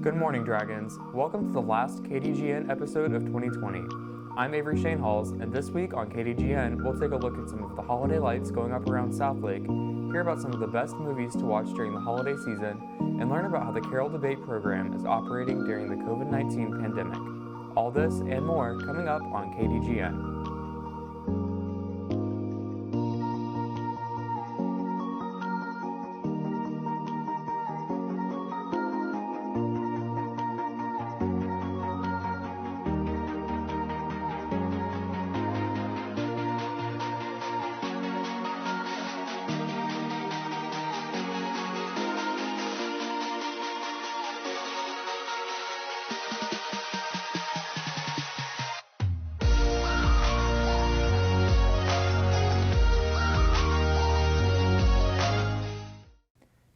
Good morning, Dragons. Welcome to the last Kdgn episode of 2020. I'm Avery Shane Halls, and this week on Kdgn, we'll take a look at some of the holiday lights going up around Southlake, hear about some of the best movies to watch during the holiday season, and learn about how the Carol Debate program is operating during the COVID-19 pandemic. All this and more coming up on Kdgn.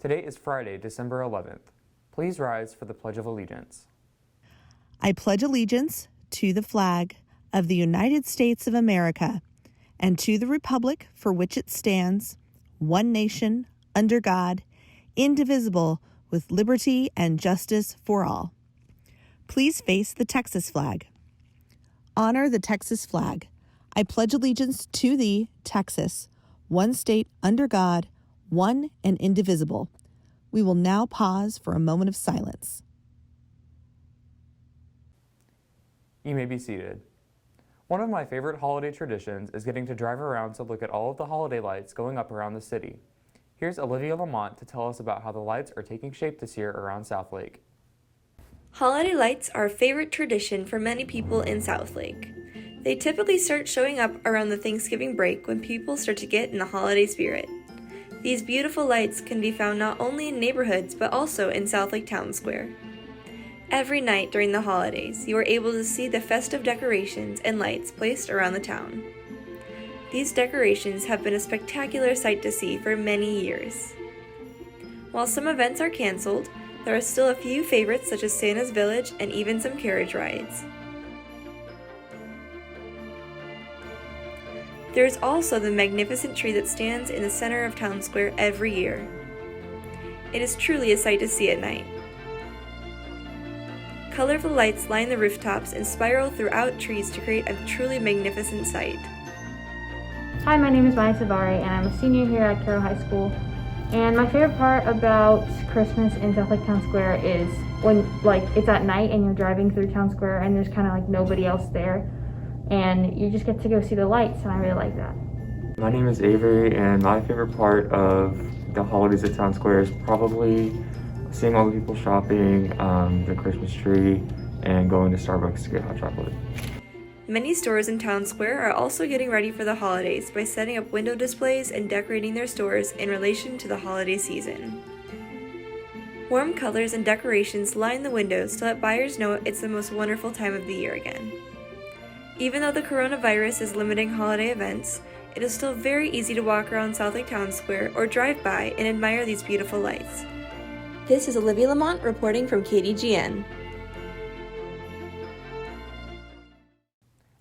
Today is Friday, December 11th. Please rise for the Pledge of Allegiance. I pledge allegiance to the flag of the United States of America and to the republic for which it stands, one nation, under God, indivisible, with liberty and justice for all. Please face the Texas flag. Honor the Texas flag. I pledge allegiance to thee, Texas, one state under God, one and indivisible. We will now pause for a moment of silence. You may be seated. One of my favorite holiday traditions is getting to drive around to look at all of the holiday lights going up around the city. Here's Olivia Lamont to tell us about how the lights are taking shape this year around Southlake. Holiday lights are a favorite tradition for many people in Southlake. They typically start showing up around the Thanksgiving break when people start to get in the holiday spirit. These beautiful lights can be found not only in neighborhoods but also in Southlake Town Square. Every night during the holidays, you are able to see the festive decorations and lights placed around the town. These decorations have been a spectacular sight to see for many years. While some events are canceled, there are still a few favorites such as Santa's Village and even some carriage rides. There is also the magnificent tree that stands in the center of Town Square every year. It is truly a sight to see at night. Colorful lights line the rooftops and spiral throughout trees to create a truly magnificent sight. Hi, my name is Maya Savari and I'm a senior here at Carroll High School. And my favorite part about Christmas in Southlake Town Square is when it's at night and you're driving through Town Square and there's kind of nobody else there. And you just get to go see the lights, and I really like that. My name is Avery, and my favorite part of the holidays at Town Square is probably seeing all the people shopping, the Christmas tree, and going to Starbucks to get hot chocolate. Many stores in Town Square are also getting ready for the holidays by setting up window displays and decorating their stores in relation to the holiday season. Warm colors and decorations line the windows to let buyers know it's the most wonderful time of the year again. Even though the coronavirus is limiting holiday events, it is still very easy to walk around Southlake Town Square or drive by and admire these beautiful lights. This is Olivia Lamont reporting from Kdgn.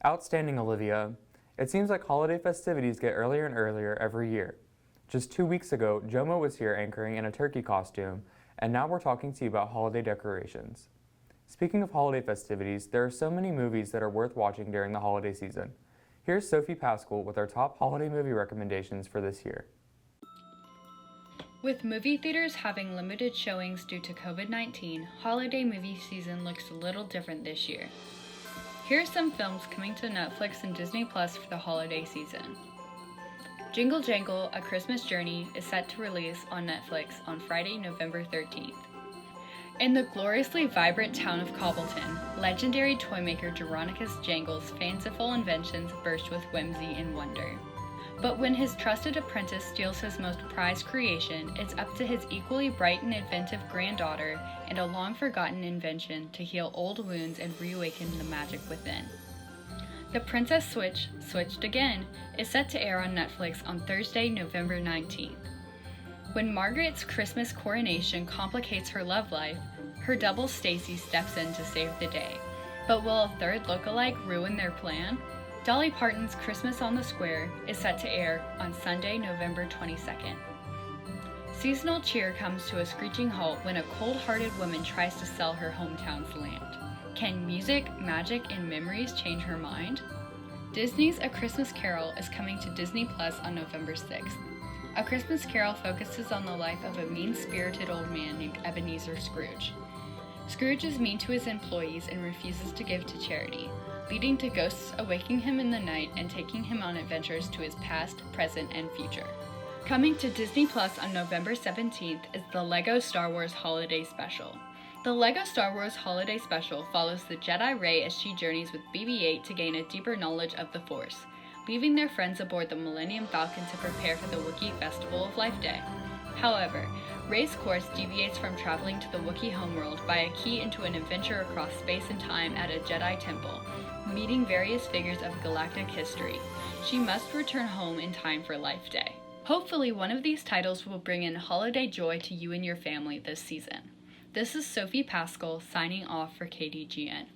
Outstanding, Olivia. It seems like holiday festivities get earlier and earlier every year. Just 2 weeks ago, Jomo was here anchoring in a turkey costume, and now we're talking to you about holiday decorations. Speaking of holiday festivities, there are so many movies that are worth watching during the holiday season. Here's Sophie Pascal with our top holiday movie recommendations for this year. With movie theaters having limited showings due to COVID-19, holiday movie season looks a little different this year. Here are some films coming to Netflix and Disney Plus for the holiday season. Jingle Jangle: A Christmas Journey is set to release on Netflix on Friday, November 13th. In the gloriously vibrant town of Cobbleton, legendary toymaker Jeronicus Jangle's fanciful inventions burst with whimsy and wonder. But when his trusted apprentice steals his most prized creation, it's up to his equally bright and inventive granddaughter and a long-forgotten invention to heal old wounds and reawaken the magic within. The Princess Switch, Switched Again, is set to air on Netflix on Thursday, November 19th. When Margaret's Christmas coronation complicates her love life, her double Stacy steps in to save the day. But will a third lookalike ruin their plan? Dolly Parton's Christmas on the Square is set to air on Sunday, November 22nd. Seasonal cheer comes to a screeching halt when a cold-hearted woman tries to sell her hometown's land. Can music, magic, and memories change her mind? Disney's A Christmas Carol is coming to Disney Plus on November 6th. A Christmas Carol focuses on the life of a mean-spirited old man named Ebenezer Scrooge. Scrooge is mean to his employees and refuses to give to charity, leading to ghosts awaking him in the night and taking him on adventures to his past, present, and future. Coming to Disney Plus on November 17th is the LEGO Star Wars Holiday Special. The LEGO Star Wars Holiday Special follows the Jedi Rey as she journeys with BB-8 to gain a deeper knowledge of the Force, leaving their friends aboard the Millennium Falcon to prepare for the Wookiee Festival of Life Day. However, Rey's course deviates from traveling to the Wookiee homeworld by a key into an adventure across space and time at a Jedi temple, meeting various figures of galactic history. She must return home in time for Life Day. Hopefully, one of these titles will bring in holiday joy to you and your family this season. This is Sophie Pascal signing off for Kdgn.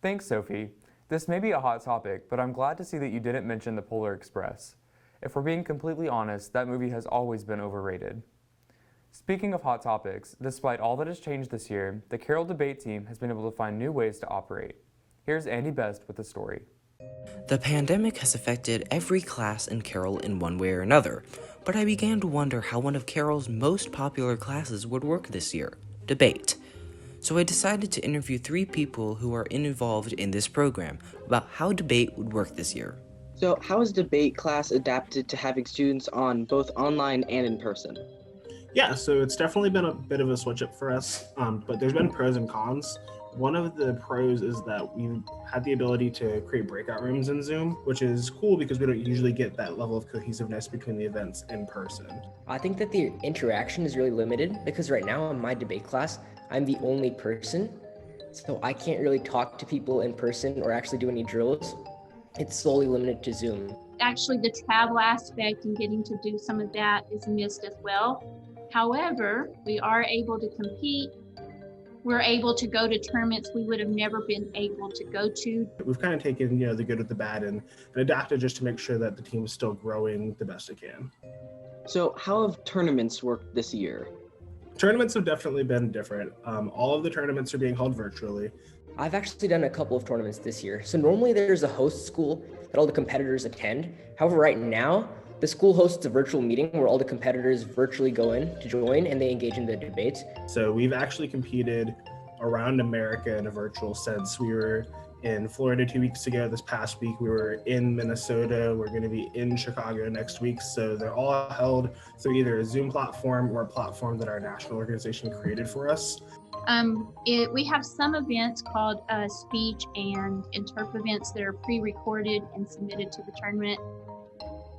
Thanks, Sophie. This may be a hot topic, but I'm glad to see that you didn't mention the Polar Express. If we're being completely honest, that movie has always been overrated. Speaking of hot topics, despite all that has changed this year, the Carol debate team has been able to find new ways to operate. Here's Andy Best with the story. The pandemic has affected every class in Carol in one way or another, but I began to wonder how one of Carol's most popular classes would work this year, debate. So I decided to interview 3 people who are involved in this program about how debate would work this year. So how is debate class adapted to having students on both online and in person? Yeah, so it's definitely been a bit of a switch up for us, but there's been pros and cons. One of the pros is that we've had the ability to create breakout rooms in Zoom, which is cool because we don't usually get that level of cohesiveness between the events in person. I think that the interaction is really limited because right now in my debate class, I'm the only person, so I can't really talk to people in person or actually do any drills. It's solely limited to Zoom. Actually, the travel aspect and getting to do some of that is missed as well. However, we are able to compete. We're able to go to tournaments we would have never been able to go to. We've kind of taken, the good with the bad and adapted just to make sure that the team is still growing the best it can. So how have tournaments worked this year? Tournaments have definitely been different. All of the tournaments are being held virtually. I've actually done a couple of tournaments this year. So normally there's a host school that all the competitors attend. However, right now, the school hosts a virtual meeting where all the competitors virtually go in to join and they engage in the debates. So we've actually competed around America in a virtual sense. We were in Florida 2 weeks ago. This past week, we were in Minnesota. We're going to be in Chicago next week. So they're all held through either a Zoom platform or a platform that our national organization created for us. We have some events called speech and interp events that are pre-recorded and submitted to the tournament.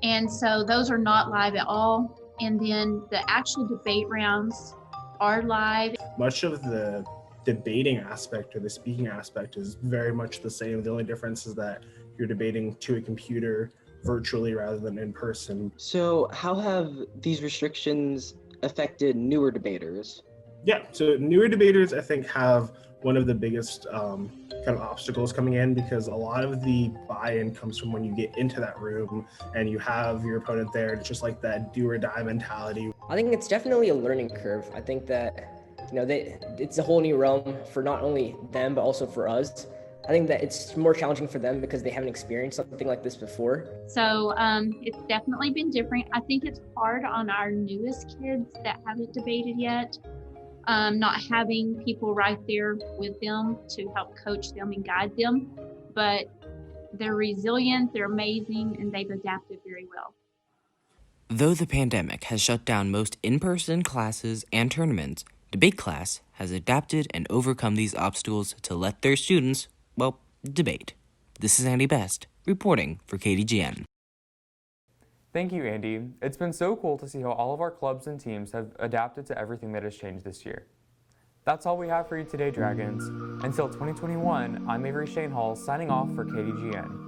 And so those are not live at all. And then the actual debate rounds are live. Much of the debating aspect or the speaking aspect is very much the same. The only difference is that you're debating to a computer virtually rather than in person. So how have these restrictions affected newer debaters? Yeah, so newer debaters, I think, have one of the biggest kind of obstacles coming in because a lot of the buy-in comes from when you get into that room and you have your opponent there. It's just like that do or die mentality. I think it's definitely a learning curve. I think that, it's a whole new realm for not only them, but also for us. I think that it's more challenging for them because they haven't experienced something like this before. So it's definitely been different. I think it's hard on our newest kids that haven't debated yet. Not having people right there with them to help coach them and guide them, but they're resilient, they're amazing, and they've adapted very well. Though the pandemic has shut down most in-person classes and tournaments, debate class has adapted and overcome these obstacles to let their students, debate. This is Andy Best, reporting for Kdgn. Thank you, Andy. It's been so cool to see how all of our clubs and teams have adapted to everything that has changed this year. That's all we have for you today, Dragons. Until 2021, I'm Avery Shane Hall signing off for Kdgn.